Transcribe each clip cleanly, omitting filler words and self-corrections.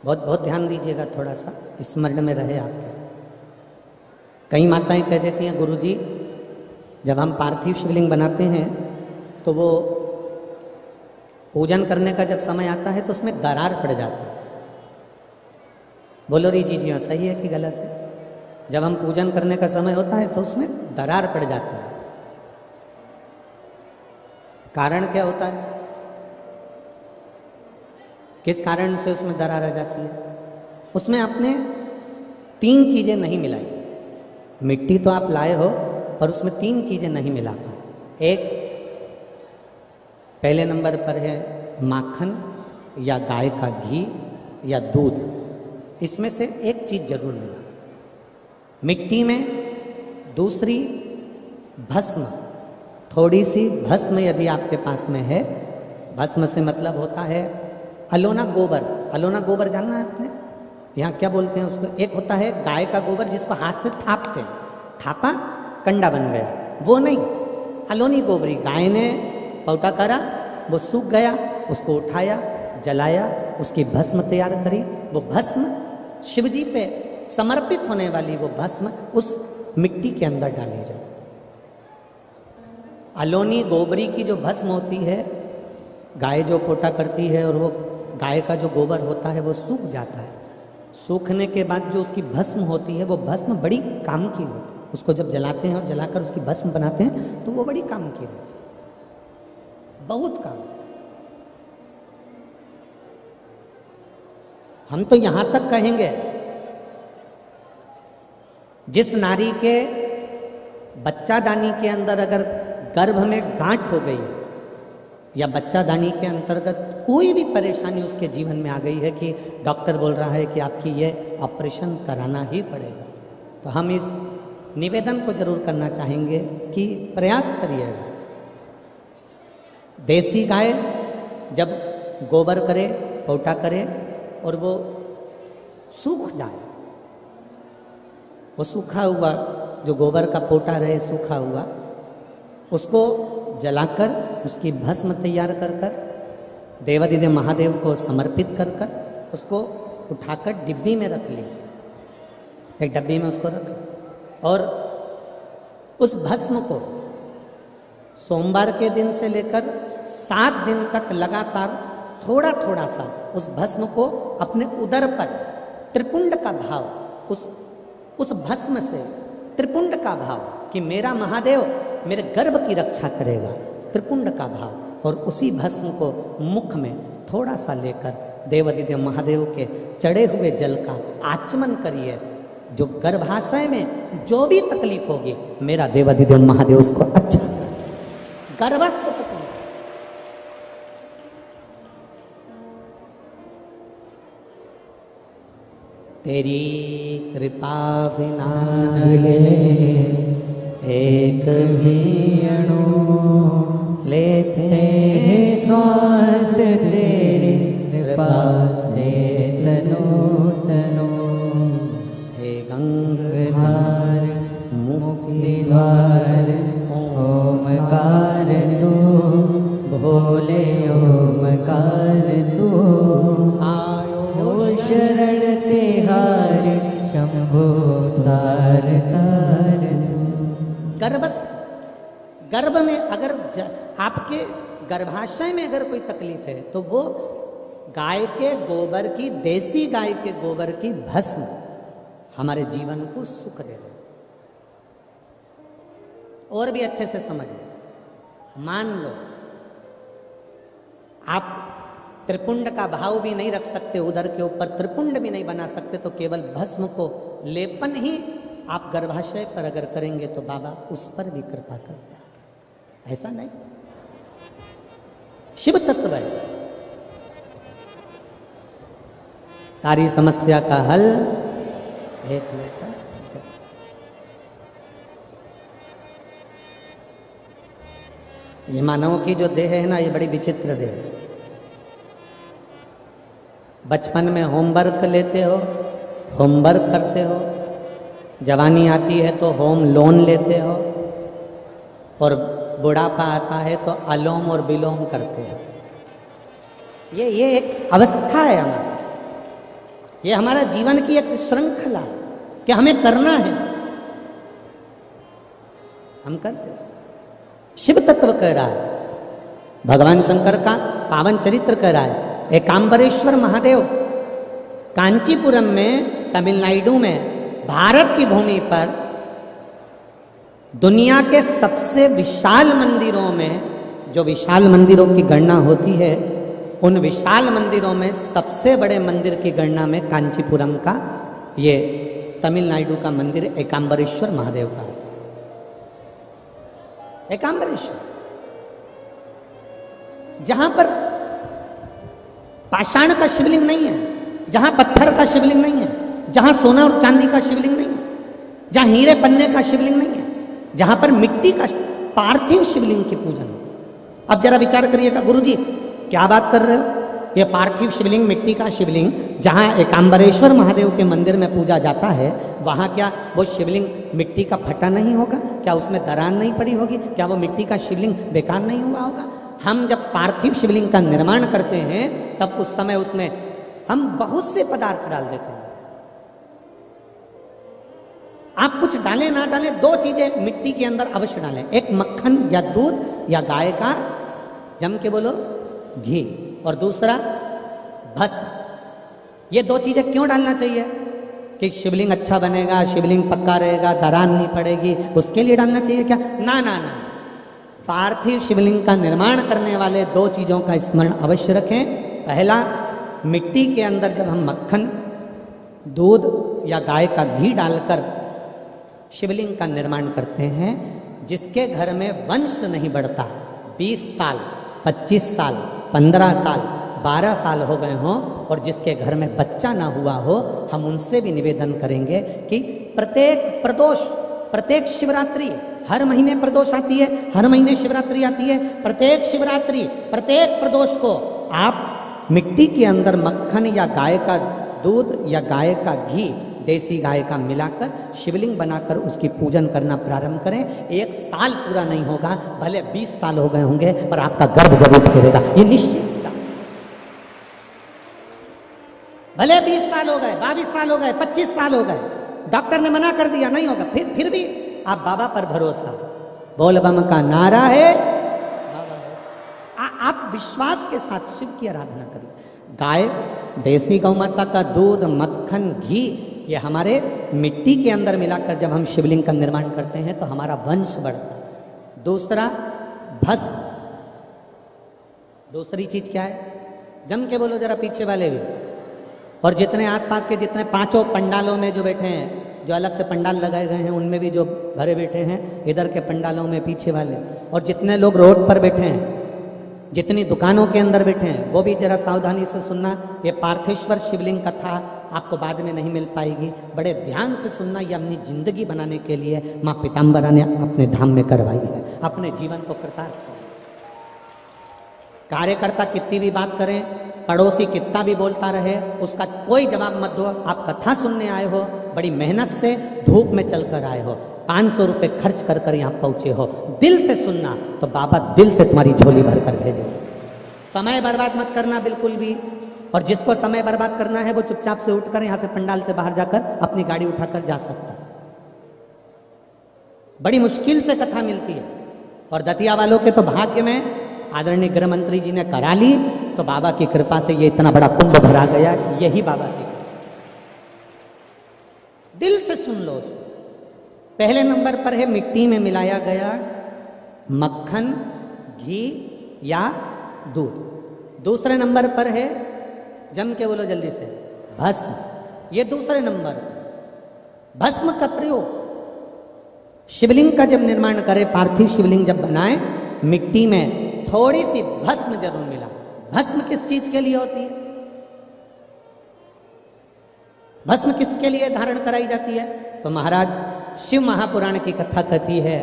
बहुत बहुत ध्यान दीजिएगा, थोड़ा सा स्मरण में रहे आपके। कई माताएं कह देती हैं गुरुजी जब हम पार्थिव शिवलिंग बनाते हैं तो वो पूजन करने का जब समय आता है तो उसमें दरार पड़ जाती है। बोलो री जी हाँ, सही है कि गलत है? जब हम पूजन करने का समय होता है तो उसमें दरार पड़ जाती है। कारण क्या होता है? किस कारण से उसमें दरार आ जाती है? उसमें आपने 3 चीजें नहीं मिलाई। मिट्टी तो आप लाए हो पर उसमें 3 चीजें नहीं मिला पाए। एक, पहले नंबर पर है माखन या गाय का घी या दूध, इसमें से एक चीज जरूर मिला मिट्टी में। दूसरी भस्म, थोड़ी सी भस्म यदि आपके पास में है, भस्म से मतलब होता है अलोना गोबर। अलोना गोबर जानना है आपने? यहाँ क्या बोलते हैं उसको? एक होता है गाय का गोबर जिसको हाथ से थापते हैं, थापा कंडा बन गया, वो नहीं। अलोनी गोबरी, गाय ने पौटा करा, वो सूख गया, उसको उठाया, जलाया, उसकी भस्म तैयार करी। वो भस्म शिवजी पे समर्पित होने वाली वो भस्म उस मिट्टी के अंदर डाली जाए। अलोनी गोबरी की जो भस्म होती है, गाय जो पोटा करती है और वो गाय का जो गोबर होता है वो सूख जाता है। सूखने के बाद जो उसकी भस्म होती है वो भस्म बड़ी काम की होती है। उसको जब जलाते हैं और जलाकर उसकी भस्म बनाते हैं तो वो बड़ी काम की रहती है, बहुत काम। हम तो यहां तक कहेंगे जिस नारी के बच्चादानी के अंदर अगर गर्भ में गांठ हो गई है या बच्चादानी के अंतर्गत कोई भी परेशानी उसके जीवन में आ गई है कि डॉक्टर बोल रहा है कि आपकी ये ऑपरेशन कराना ही पड़ेगा, तो हम इस निवेदन को जरूर करना चाहेंगे कि प्रयास करिएगा। देसी गाय जब गोबर करे, पोटा करे और वो सूख जाए, वो सूखा हुआ जो गोबर का पोटा रहे सूखा हुआ, उसको जलाकर उसकी भस्म तैयार कर कर देवादिदेव महादेव को समर्पित कर कर उसको उठाकर डिब्बी में रख लीजिए। एक डब्बी में उसको रख और उस भस्म को सोमवार के दिन से लेकर 7 दिन तक लगातार थोड़ा थोड़ा सा उस भस्म को अपने उदर पर त्रिपुंड का भाव, उस भस्म से त्रिपुंड का भाव कि मेरा महादेव मेरे गर्भ की रक्षा करेगा, त्रिपुंड का भाव, और उसी भस्म को मुख में थोड़ा सा लेकर देवादिदेव महादेव के चढ़े हुए जल का आचमन करिए। जो गर्भाशय में जो भी तकलीफ होगी मेरा देवादिदेव महादेव उसको अच्छा गर्भस्थ तकलीफ। तेरी कृपा बिना एक भी अणु लेते श्वास तेरी कृपा से तनो तनो। हे गंगाधर मुक्ति द्वार ओमकार तू, भोले ओमकार तू। आयो शरण तिहार शंभो तार तार तू। गर्भस्थ, गर्भ में अगर आपके गर्भाशय में अगर कोई तकलीफ है तो वो गाय के गोबर की, देसी गाय के गोबर की भस्म हमारे जीवन को सुख दे रहे। और भी अच्छे से समझ लो, मान लो आप त्रिपुंड का भाव भी नहीं रख सकते, उदर के ऊपर त्रिपुंड भी नहीं बना सकते, तो केवल भस्म को लेपन ही आप गर्भाशय पर अगर करेंगे तो बाबा उस पर भी कृपा करता है। ऐसा नहीं, शिव तत्व है। सारी समस्या का हल एक लोटा जल। ये मानव की जो देह है ना, ये बड़ी विचित्र देह है। बचपन में होमवर्क लेते हो, होमवर्क करते हो, जवानी आती है तो होम लोन लेते हो, और बुढ़ापा आता है तो अलोम और विलोम करते हो। ये एक अवस्था है हमारी। ये हमारा जीवन की एक श्रृंखला है कि हमें करना है, हम करते हैं। शिव तत्व कह रहा है, भगवान शंकर का पावन चरित्र कह रहा है। एकांबरेश्वर महादेव कांचीपुरम में, तमिलनाडु में, भारत की भूमि पर दुनिया के सबसे विशाल मंदिरों में, जो विशाल मंदिरों की गणना होती है, उन विशाल मंदिरों में सबसे बड़े मंदिर की गणना में कांचीपुरम का, ये तमिलनाडु का मंदिर एकांबरेश्वर महादेव का आता है। एकांबरेश्वर, जहां पर पाषाण का शिवलिंग नहीं है, जहां पत्थर का शिवलिंग नहीं है, जहां सोना और चांदी का शिवलिंग नहीं है, जहां हीरे पन्ने का शिवलिंग नहीं है, जहां पर मिट्टी का पार्थिव शिवलिंग की पूजन हो। अब जरा विचार करिएगा, गुरुजी क्या बात कर रहे हो? ये पार्थिव शिवलिंग, मिट्टी का शिवलिंग, जहां एकांबरेश्वर महादेव के मंदिर में पूजा जाता है, वहां क्या वो शिवलिंग मिट्टी का फटा नहीं होगा? क्या उसमें दरार नहीं पड़ी होगी? क्या वो मिट्टी का शिवलिंग बेकार नहीं हुआ होगा? हम जब पार्थिव शिवलिंग का निर्माण करते हैं, तब उस समय उसमें हम बहुत से पदार्थ डाल देते हैं। आप कुछ डालें ना डालें, दो चीजें मिट्टी के अंदर अवश्य डालें, एक मक्खन या दूध या गाय का, जम के बोलो, घी, और दूसरा भस्म। ये दो चीजें क्यों डालना चाहिए? कि शिवलिंग अच्छा बनेगा, शिवलिंग पक्का रहेगा, दरार नहीं पड़ेगी, उसके लिए डालना चाहिए क्या? ना ना ना, पार्थिव शिवलिंग का निर्माण करने वाले दो चीजों का स्मरण अवश्य रखें। पहला, मिट्टी के अंदर जब हम मक्खन, दूध या गाय का घी डालकर शिवलिंग का निर्माण करते हैं, जिसके घर में वंश नहीं बढ़ता, 20 साल, 25 साल, 15 साल, 12 साल हो गए हों, और जिसके घर में बच्चा ना हुआ हो, हम उनसे भी निवेदन करेंगे कि प्रत्येक प्रदोष, प्रत्येक शिवरात्रि, हर महीने प्रदोष आती है, हर महीने शिवरात्रि आती है, प्रत्येक शिवरात्रि, प्रत्येक प्रदोष को आप मिट्टी के अंदर मक्खन या गाय का दूध या गाय का घी, देसी गाय का मिलाकर शिवलिंग बनाकर उसकी पूजन करना प्रारंभ करें। 1 साल पूरा नहीं होगा, भले 20 साल हो गए होंगे, पर आपका गर्भ जरूर गिरेगा, ये निश्चित। भले 20 साल हो गए, 22 साल हो गए, 25 साल हो गए, डॉक्टर ने मना कर दिया नहीं होगा, फिर भी आप बाबा पर भरोसा, बोल बम का नारा है, आप विश्वास के साथ शिव की आराधना करिए। गाय, देसी गौ माता का दूध, मक्खन, घी, ये हमारे मिट्टी के अंदर मिलाकर जब हम शिवलिंग का निर्माण करते हैं तो हमारा वंश बढ़ता है। दूसरा, भस्म। दूसरी चीज क्या है? जम के बोलो जरा, पीछे वाले भी, और जितने आसपास के जितने 5 पंडालों में जो बैठे हैं, जो अलग से पंडाल लगाए गए हैं, उनमें भी जो भरे बैठे हैं, इधर के पंडालों में पीछे वाले, और जितने लोग रोड पर बैठे हैं, जितनी दुकानों के अंदर बैठे हैं, वो भी जरा सावधानी से सुनना। ये पार्थेश्वर शिवलिंग कथा आपको बाद में नहीं मिल पाएगी, बड़े ध्यान से सुनना। ये अपनी जिंदगी बनाने के लिए माँ पीताम्बरा ने अपने धाम में करवाई है, अपने जीवन को कृतार्थ किया। कार्यकर्ता कितनी भी बात करें, पड़ोसी कितना भी बोलता रहे, उसका कोई जवाब मत दो। आप कथा सुनने आए हो, बड़ी मेहनत से धूप में चलकर आए हो, 500 रुपये खर्च कर कर यहाँ पहुँचे हो, दिल से सुनना तो बाबा दिल से तुम्हारी झोली भर कर भेजे। समय बर्बाद मत करना बिल्कुल भी, और जिसको समय बर्बाद करना है वो चुपचाप से उठकर यहाँ से पंडाल से बाहर जाकर अपनी गाड़ी उठाकर जा सकता है। बड़ी मुश्किल से कथा मिलती है, और दतिया वालों के तो भाग्य में आदरणीय गृह मंत्री जी ने करा ली, तो बाबा की कृपा से ये इतना बड़ा कुंभ भरा गया। यही बाबा की दिल से सुन लो। पहले नंबर पर है मिट्टी में मिलाया गया मक्खन, घी या दूध। दूसरे नंबर पर है, जम के बोलो जल्दी से, भस्म। ये दूसरे नंबर पर भस्म का प्रयोग, शिवलिंग का जब निर्माण करे, पार्थिव शिवलिंग जब बनाए, मिट्टी में थोड़ी सी भस्म जरूर मिला। भस्म किस चीज के लिए होती है? भस्म किसके लिए धारण कराई जाती है? तो महाराज शिव महापुराण की कथा कहती है,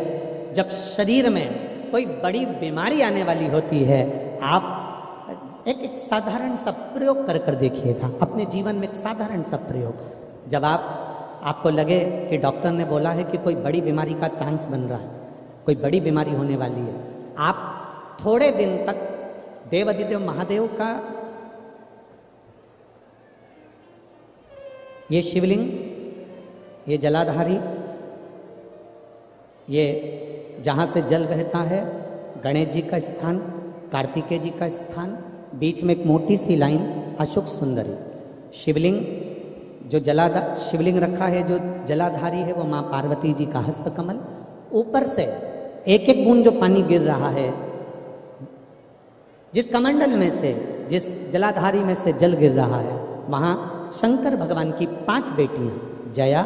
जब शरीर में कोई बड़ी बीमारी आने वाली होती है, आप एक साधारण सा प्रयोग कर देखिएगा अपने जीवन में। एक साधारण सा प्रयोग, जब आपको लगे कि डॉक्टर ने बोला है कि कोई बड़ी बीमारी का चांस बन रहा है, कोई बड़ी बीमारी होने वाली है, आप थोड़े दिन तक देवाधिदेव महादेव का ये शिवलिंग, ये जलाधारी, ये जहाँ से जल बहता है, गणेश जी का स्थान, कार्तिकेय जी का स्थान, बीच में एक मोटी सी लाइन अशोक सुंदरी। शिवलिंग जो शिवलिंग रखा है, जो जलाधारी है, वो माँ पार्वती जी का हस्तकमल। ऊपर से एक एक बूंद जो पानी गिर रहा है, जिस कमंडल में से, जिस जलाधारी में से जल गिर रहा है, वहाँ शंकर भगवान की 5 बेटियां, जया,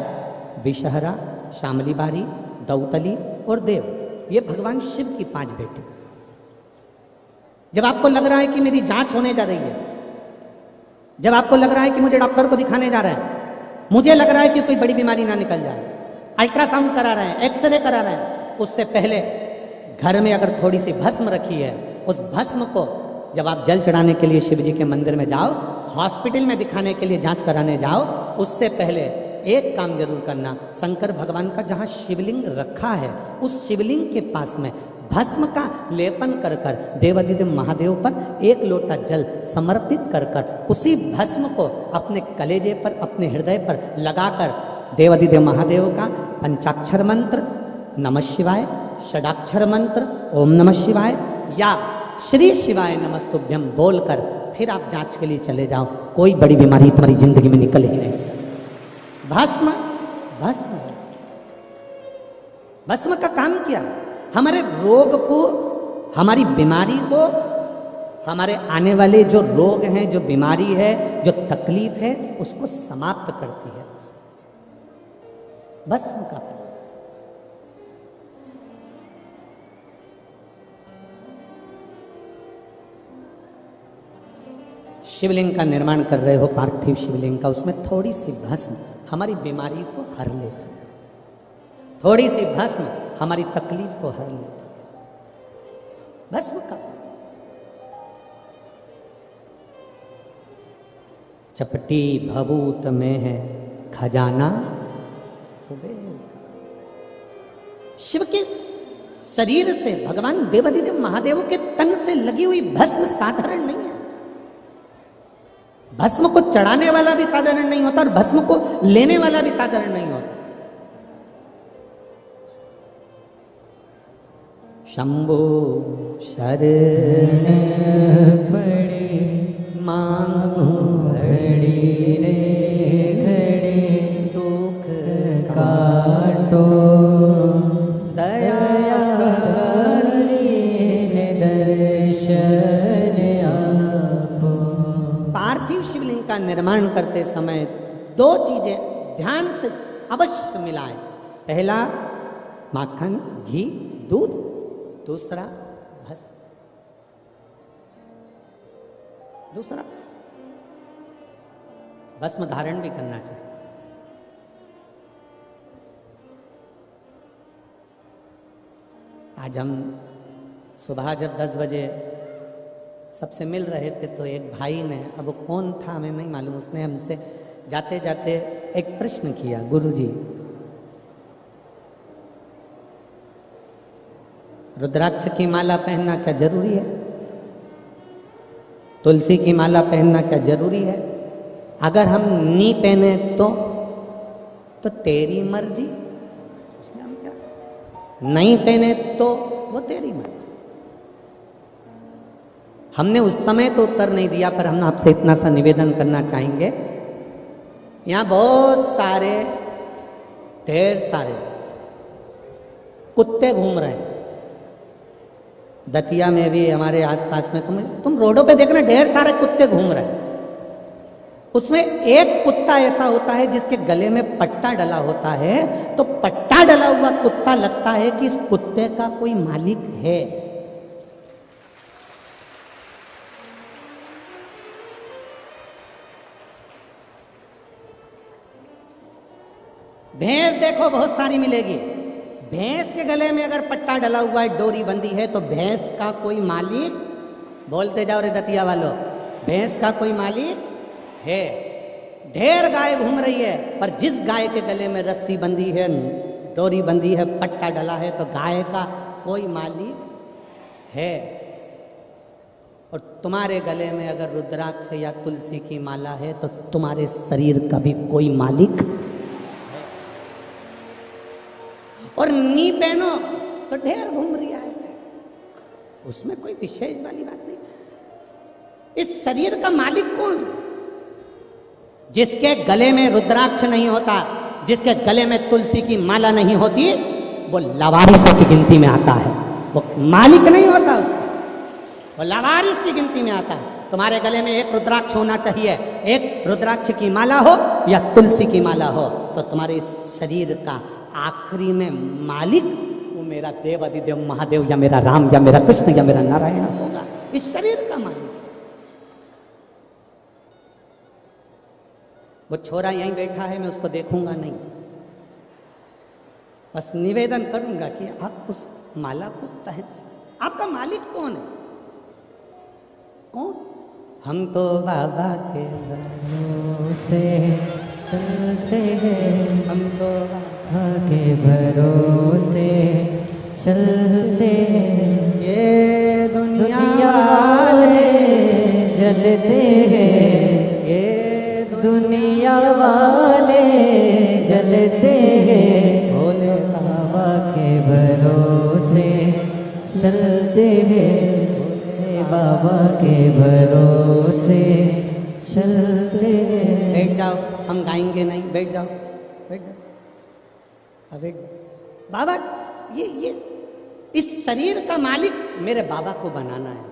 विषहरा, शामली बारी, दौतली और देव, ये भगवान शिव की 5 बेटी। जब आपको लग रहा है कि मेरी जांच होने जा रही है, जब आपको लग रहा है कि मुझे डॉक्टर को दिखाने जा रहे हैं, मुझे लग रहा है कि कोई बड़ी बीमारी ना निकल जाए, अल्ट्रासाउंड करा रहे हैं, एक्सरे करा रहे हैं, उससे पहले घर में अगर थोड़ी सी भस्म रखी है, उस भस्म को जब आप जल चढ़ाने के लिए शिव जी के मंदिर में जाओ, हॉस्पिटल में दिखाने के लिए जांच कराने जाओ, उससे पहले एक काम जरूर करना, शंकर भगवान का जहाँ शिवलिंग रखा है, उस शिवलिंग के पास में भस्म का लेपन कर कर देवाधिदेव महादेव पर 1 लोटा जल समर्पित कर कर उसी भस्म को अपने कलेजे पर, अपने हृदय पर लगाकर देवाधिदेव महादेव का पंचाक्षर मंत्र नमः शिवाय, षडाक्षर मंत्र ओम नमः शिवाय या श्री शिवाय नमस्तुभ्यम बोलकर फिर आप जांच के लिए चले जाओ। कोई बड़ी बीमारी तुम्हारी जिंदगी में निकल ही नहीं सकती। भस्म भस्म भस्म का काम क्या? हमारे रोग को, हमारी बीमारी को, हमारे आने वाले जो रोग हैं, जो बीमारी है, जो तकलीफ है, उसको समाप्त करती है भस्म का। शिवलिंग का निर्माण कर रहे हो, पार्थिव शिवलिंग का, उसमें थोड़ी सी भस्म हमारी बीमारी को हर लेती है, थोड़ी सी भस्म हमारी तकलीफ को हर लेती है। भस्म का चपटी भभूत में है खजाना कुबेर। शिव के शरीर से, भगवान देवाधिदेव महादेव के तन से लगी हुई भस्म साधारण नहीं है। भस्म को चढ़ाने वाला भी साधारण नहीं होता और भस्म को लेने वाला भी साधारण नहीं होता। शंभो शरण पड़े मांगो घड़ी रे घड़ी, दुख काटो दया दर्शन आपो। पार्थिव शिवलिंग का निर्माण करते समय 2 चीजें ध्यान से अवश्य मिलाएं। पहला माखन, घी, दूध, दूसरा भस्म, दूसरा भस्म धारण भी करना चाहिए। आज हम सुबह जब 10 बजे सबसे मिल रहे थे तो एक भाई ने, अब वो कौन था हमें नहीं मालूम, उसने हमसे जाते जाते एक प्रश्न किया, गुरुजी रुद्राक्ष की माला पहनना क्या जरूरी है? तुलसी की माला पहनना क्या जरूरी है? अगर हम नहीं पहने तो तेरी मर्जी। हम क्या नहीं पहने तो वो तेरी मर्जी। हमने उस समय तो उत्तर नहीं दिया, पर हम आपसे इतना सा निवेदन करना चाहेंगे, यहां बहुत सारे, ढेर सारे कुत्ते घूम रहे हैं। दतिया में भी, हमारे आसपास में, तुम रोडों पे देखना, ढेर सारे कुत्ते घूम रहे हैं। उसमें एक कुत्ता ऐसा होता है जिसके गले में पट्टा डला होता है, तो पट्टा डला हुआ कुत्ता लगता है कि इस कुत्ते का कोई मालिक है। भैंस देखो बहुत सारी मिलेगी, भैंस के गले में अगर पट्टा डला हुआ है, डोरी बंधी है, तो भैंस का कोई मालिक, बोलते जाओ रे दतिया वालों, भैंस का कोई मालिक है। ढेर गाय घूम रही है, पर जिस गाय के गले में रस्सी बंधी है, डोरी बंधी है, पट्टा डला है, तो गाय का कोई मालिक है। और तुम्हारे गले में अगर रुद्राक्ष या तुलसी की माला है तो तुम्हारे शरीर का भी कोई मालिक, और नी पहनो तो ढेर घूम रहा है, उसमें कोई विशेष वाली बात नहीं। इस शरीर का मालिक कौन? जिसके गले में रुद्राक्ष नहीं होता, जिसके गले में तुलसी की माला नहीं होती, वो लावारिसों की गिनती में आता है। वो मालिक नहीं होता उसका, वो लावारिस की गिनती में आता है। तुम्हारे गले में एक रुद्राक्ष होना चाहिए, एक रुद्राक्ष की माला हो या तुलसी की माला हो, तो तुम्हारे इस शरीर का आखिरी में मालिक वो मेरा देव अधिदेव महादेव या मेरा राम या मेरा कृष्ण या मेरा नारायण होगा। इस शरीर का मालिक। वो छोरा यहीं बैठा है, मैं उसको देखूंगा नहीं, बस निवेदन करूंगा कि आप उस माला को पहन। आपका मालिक कौन है? कौन? हम तो बाबा के भरोसे चलते हैं, हम तो बाबा के भरोसे चलते हैं। ये दुनिया वाले जलते हैं, ये दुनिया वाले जलते हैं, भोले बाबा के भरोसे चलते हैं, भोले बाबा के भरोसे चलते हैं। बैठ जाओ, हम गाएंगे नहीं, बैठ जाओ, बैठ जाओ, अब बैठ जाओ। बाबा ये इस शरीर का मालिक मेरे बाबा को बनाना है।